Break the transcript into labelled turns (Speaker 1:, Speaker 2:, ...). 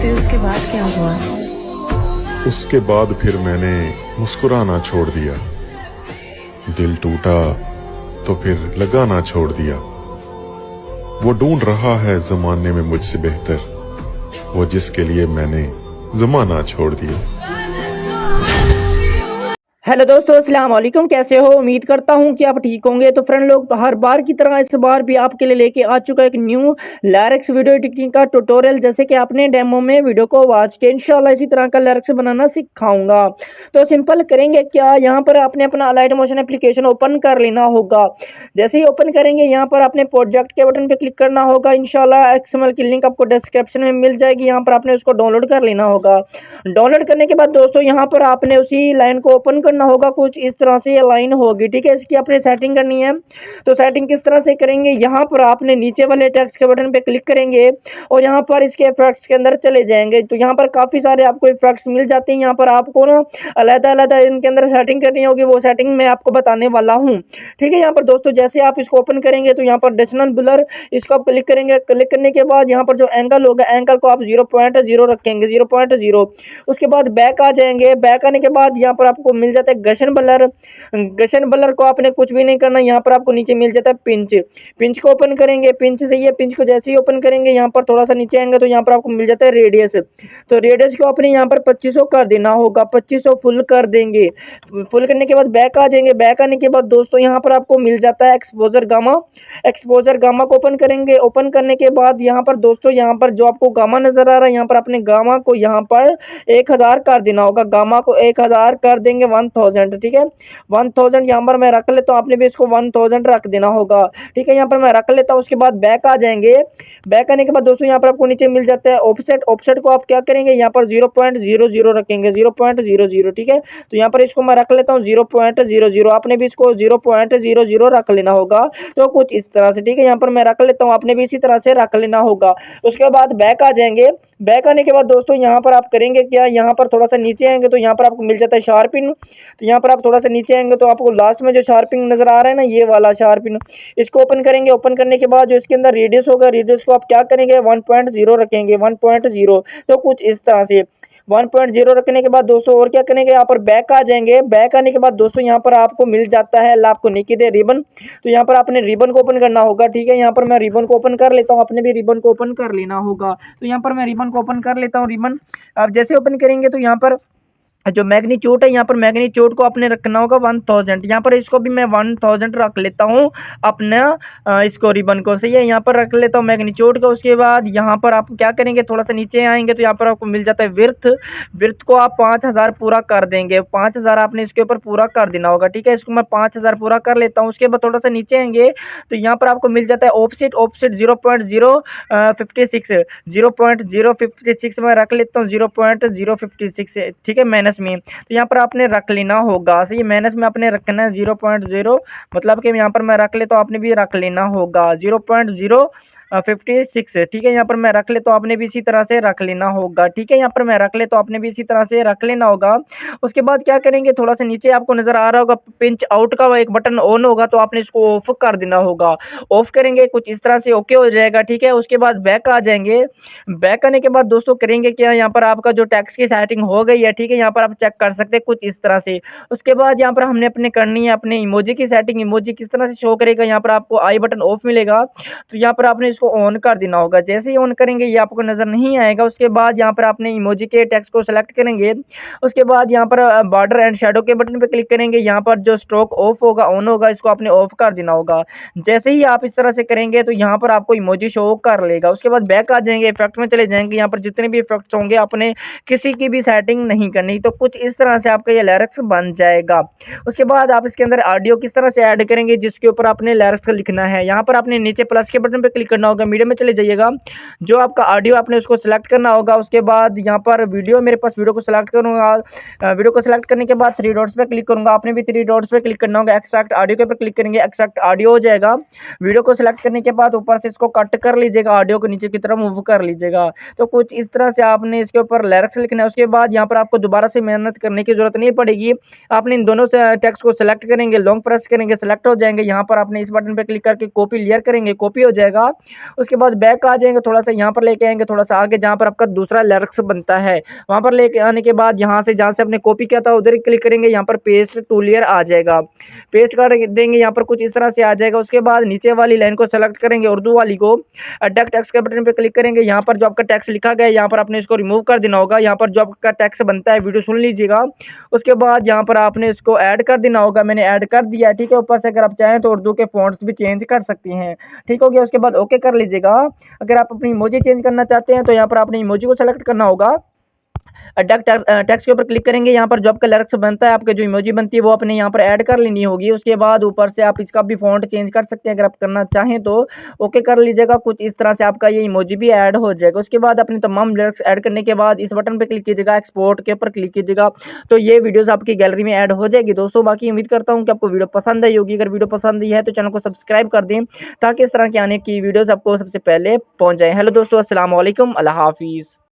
Speaker 1: फिर उसके बाद क्या हुआ?
Speaker 2: उसके बाद फिर मैंने मुस्कुराना छोड़ दिया। दिल टूटा तो फिर लगाना छोड़ दिया। वो ढूंढ रहा है जमाने में मुझसे बेहतर, वो जिसके लिए मैंने जमाना छोड़ दिया।
Speaker 3: हेलो दोस्तों, अस्सलाम वालेकुम। कैसे हो? उम्मीद करता हूं कि आप ठीक होंगे। तो फ्रेंड लोग, हर बार की तरह इस बार भी आपके लिए लेके आ चुका एक न्यू लिरिक्स वीडियो एडिटिंग का ट्यूटोरियल। जैसे कि आपने डेमो में वीडियो को वॉच के इंशाल्लाह इसी तरह का लिरिक्स बनाना सिखाऊंगा। तो सिंपल करेंगे क्या, यहाँ पर आपने अपना अलाइट मोशन एप्लीकेशन ओपन कर लेना होगा। जैसे ही ओपन करेंगे, यहाँ पर आपने प्रोजेक्ट के बटन पर क्लिक करना होगा। इंशाल्लाह एक्सएमएल की लिंक आपको डिस्क्रिप्शन में मिल जाएगी। यहाँ पर आपने उसको डाउनलोड कर लेना होगा। डाउनलोड करने के बाद दोस्तों, यहाँ पर आपने उसी लाइन को ओपन करना होगा। कुछ इस तरह से ये लाइन होगी, ठीक है। इसकी आपने सेटिंग करनी है। तो सेटिंग किस तरह से करेंगे, यहाँ पर आपने नीचे वाले टेक्स्ट के बटन पे क्लिक करेंगे और यहाँ पर इसके इफेक्ट्स के अंदर चले जाएंगे। तो यहाँ पर काफी सारे आपको इफेक्ट्स मिल जाते हैं। यहाँ पर आपको ना अलग-अलग इनके अंदर सेटिंग करनी होगी। वो सेटिंग मैं आपको बताने वाला हूँ, ठीक है। यहाँ पर दोस्तों, जैसे आप इसको ओपन करेंगे तो यहाँ पर डिक्शनल ब्लर, इसको आप क्लिक करेंगे। क्लिक करने के बाद यहाँ पर जो एंगल होगा, एंगल को आप 0.0 रखेंगे, 0.0। उसके बाद बैक आ जाएंगे। बैक आने के बाद यहाँ पर आपको मिल जाता है गशन ब्लर। गशन ब्लर को आपने कुछ भी नहीं करना। यहाँ पर आपको नीचे मिल जाता है पिंच। पिंच को ओपन करेंगे। पिंच से ये पिंच को जैसे ही ओपन करेंगे, यहाँ पर थोड़ा सा नीचे आएंगे तो यहाँ पर आपको मिल जाता है रेडियस। तो रेडियस को आपने यहाँ पर 2500 कर देना होगा। 2500 फुल कर देंगे। फुल करने के बाद बैक आ जाएंगे। बैक आने के बाद दोस्तों, यहाँ पर आपको मिल जाता है एक्सपोजर गामा। एक्सपोजर गामा को ओपन करेंगे। ओपन करने के बाद यहाँ पर दोस्तों, यहाँ पर जो आपको गामा नजर आ रहा है, यहाँ पर अपने गामा को यहाँ पर 1000 कर देना होगा। गामा को 1000 कर देंगे, 1000, ठीक है। 1000 यहाँ पर मैं रख लेता हूँ। आपने भी इसको 1000 रख देना होगा, ठीक है। यहाँ पर मैं रख लेता हूँ। उसके बाद बैक आ जाएंगे। बैक आने के बाद दोस्तों, यहाँ पर आपको नीचे मिल जाता है ऑफसेट। ऑफसेट को आप क्या करेंगे, यहाँ पर 0.00 रखेंगे, 0.00, ठीक है। तो यहाँ पर इसको मैं रख लेता हूँ 0.00। आपने भी इसको 0.00 रख लेना होगा। तो कुछ इस तरह से, ठीक है। यहाँ पर मैं रख लेता हूँ, आपने भी इसी तरह से रख लेना होगा। उसके बाद बैक आ जाएंगे। बैक आने के बाद दोस्तों, यहाँ पर आप करेंगे क्या, यहाँ पर थोड़ा सा नीचे आएंगे तो यहाँ पर आपको मिल जाता है शार्पिन। तो यहाँ पर आप थोड़ा सा नीचे आएंगे तो आपको लास्ट में जो शार्पिंग नजर आ रहा है ना, ये वाला शार्पिन, इसको ओपन करेंगे। ओपन करने के बाद जो इसके अंदर रेडियस होगा, रेडियस को आप क्या करेंगे, 1.0 रखेंगे, 1.0। तो कुछ इस तरह से 1.0 रखने के बाद दोस्तों और क्या करेंगे, यहाँ पर बैक आ जाएंगे। बैक आने के बाद दोस्तों, यहाँ पर आपको मिल जाता है आपको नीचे दे रिबन। तो यहाँ पर आपने रिबन को ओपन करना होगा, ठीक है। यहाँ पर मैं रिबन को ओपन कर लेता हूँ। आपने भी रिबन को ओपन कर लेना होगा। तो यहाँ पर मैं रिबन को ओपन कर लेता हूँ। रिबन आप जैसे ओपन करेंगे तो यहाँ पर जो मैग्नीट्यूड है, यहाँ पर मैग्नीट्यूड को आपने रखना होगा 1000। यहाँ पर इसको भी मैं 1000 रख लेता हूँ अपना इसको रिबन को, सही है। यहाँ पर रख लेता हूँ मैग्नीट्यूड को। उसके बाद यहाँ पर आप क्या करेंगे, थोड़ा सा नीचे आएंगे तो यहाँ पर आपको मिल जाता है विर्थ। विर्थ को आप 5000 पूरा कर देंगे। 5000 आपने इसके ऊपर पूरा कर देना होगा, ठीक है। इसको मैं 5000 पूरा कर लेता हूँ। उसके बाद थोड़ा सा नीचे आएंगे तो यहाँ पर आपको मिल जाता है ऑफसेट। ऑफसेट 0.056, 0.056 में रख लेता हूँ, 0.056, ठीक है, माइनस में। तो यहाँ पर आपने रख लेना होगा, सही, माइनस में आपने रखना है 0.0, मतलब कि यहाँ पर मैं रख लेता हूँ, आपने भी रख लेना होगा 0.056, ठीक है। यहाँ पर मैं रख लेता हूँ, आपने भी इसी तरह से रख लेना होगा, ठीक है। यहाँ पर मैं रख लेता हूँ, आपने भी इसी तरह से रख लेना होगा। उसके बाद क्या करेंगे, थोड़ा सा नीचे आपको नजर आ रहा होगा पिंच आउट का एक बटन ऑन होगा, तो आपने इसको ऑफ कर देना होगा। ऑफ करेंगे कुछ इस तरह से, ओके हो जाएगा, ठीक है। उसके बाद बैक आ जाएंगे। बैक आने के बाद दोस्तों करेंगे क्या, यहाँ पर आपका जो टेक्स्ट की सेटिंग हो गई है, ठीक है। यहाँ पर आप चेक कर सकते हैं कुछ इस तरह से। उसके बाद यहाँ पर हमने अपने करनी है अपने इमोजी की सेटिंग। इमोजी किस तरह से शो करेगा, यहाँ पर आपको आई बटन ऑफ मिलेगा, तो यहाँ पर आपने इसको ऑन कर देना होगा। जैसे ही ऑन करेंगे ये आपको नजर नहीं आएगा। उसके बाद यहाँ पर आपने इमोजी के टेक्स्ट को सेलेक्ट करेंगे। उसके बाद यहाँ पर बॉर्डर एंड शेडो के बटन पे क्लिक करेंगे। यहाँ पर जो स्ट्रोक ऑफ होगा, ऑन होगा, इसको आपने ऑफ कर देना होगा। जैसे ही आप इस तरह से करेंगे तो यहाँ पर आपको इमोजी शो कर लेगा। उसके बाद बैक आ जाएंगे, इफेक्ट में चले जाएंगे। यहाँ पर जितने भी इफेक्ट्स होंगे आपने किसी की भी सेटिंग नहीं करनी। तो कुछ इस तरह से आपका ये लिरिक्स बन जाएगा। उसके बाद आप इसके अंदर ऑडियो किस तरह से ऐड करेंगे, जिसके ऊपर आपने लिरिक्स लिखना है, यहाँ पर आपने नीचे प्लस के बटन पे क्लिक करना होगा। मीडियम में चले जाइएगा, जो आपका ऑडियो आपने उसको सिलेक्ट करना होगा। उसके बाद यहाँ पर वीडियो, मेरे पास वीडियो को सिलेक्ट करूँगा। वीडियो को सिलेक्ट करने के बाद 3 डॉट्स पे क्लिक करूँगा। आपने भी 3 डॉट्स पे क्लिक करना होगा। एक्सट्रैक्ट ऑडियो के ऊपर क्लिक करेंगे, एक्सट्रैक्ट ऑडियो हो जाएगा। वीडियो को सिलेक्ट करने के बाद ऊपर से इसको कट कर लीजिएगा, ऑडियो को नीचे की तरफ मूव कर लीजिएगा। तो कुछ इस तरह से आपने इसके ऊपर लिरिक्स लिखना है। उसके बाद यहाँ पर आपको दोबारा से मेहनत करने की जरूरत नहीं पड़ेगी। आपने इन दोनों से टेक्स्ट को सिलेक्ट करेंगे, लॉन्ग प्रेस करेंगे, सिलेक्ट हो जाएंगे। यहाँ पर आपने इस बटन पे क्लिक करके कॉपी लेयर करेंगे, कॉपी हो जाएगा। उसके बाद बैक आ जाएंगे, थोड़ा सा यहाँ पर लेके आएंगे, थोड़ा सा आगे जहाँ पर आपका दूसरा लिरिक्स बनता है वहाँ पर लेके आने के बाद यहाँ से जहाँ से आपने कॉपी किया था उधर क्लिक करेंगे, यहाँ पर पेस्ट टू लेयर आ जाएगा, पेस्ट कर देंगे, यहाँ पर कुछ इस तरह से आ जाएगा। उसके बाद नीचे वाली लाइन को सेलेक्ट करेंगे, उर्दू वाली को, अडक टेक्स्ट के बटन पे क्लिक करेंगे, यहाँ पर जो आपका टेक्स्ट लिखा गया है यहाँ पर आपने इसको रिमूव कर देना होगा। यहाँ पर जो आपका टेक्स्ट बनता है वीडियो सुन लीजिएगा। उसके बाद यहाँ पर आपने इसको ऐड कर देना होगा, मैंने ऐड कर दिया है, ठीक है। ऊपर से अगर आप चाहें तो उर्दू के फॉन्ट्स भी चेंज कर सकती हैं, ठीक हो गया। उसके बाद ओके कर लीजिएगा। अगर आप अपनी इमोजी चेंज करना चाहते हैं तो यहाँ पर आपने इमोजी को सेलेक्ट करना होगा, टेक्स्ट के ऊपर क्लिक करेंगे, यहाँ पर जो आपका लिरिक्स बनता है, आपके जो इमोजी बनती है वो अपने यहाँ पर ऐड कर लेनी होगी। उसके बाद ऊपर से आप इसका भी फॉन्ट चेंज कर सकते हैं अगर आप करना चाहें तो ओके कर लीजिएगा। कुछ इस तरह से आपका ये इमोजी भी ऐड हो जाएगा। उसके बाद अपने तमाम लिरिक्स ऐड करने के बाद इस बटन पर क्लिक कीजिएगा, एक्सपोर्ट के ऊपर क्लिक कीजिएगा, तो ये वीडियोस आपकी गैलरी में ऐड हो जाएगी। दोस्तों बाकी उम्मीद करता हूँ कि आपको वीडियो पसंद आई होगी। अगर वीडियो पसंद आई है तो चैनल को सब्सक्राइब कर दें ताकि इस तरह की आने की वीडियोस आपको सबसे पहले पहुँच जाए। हेलो दोस्तों, अस्सलाम वालेकुम, अल्लाह हाफिज़।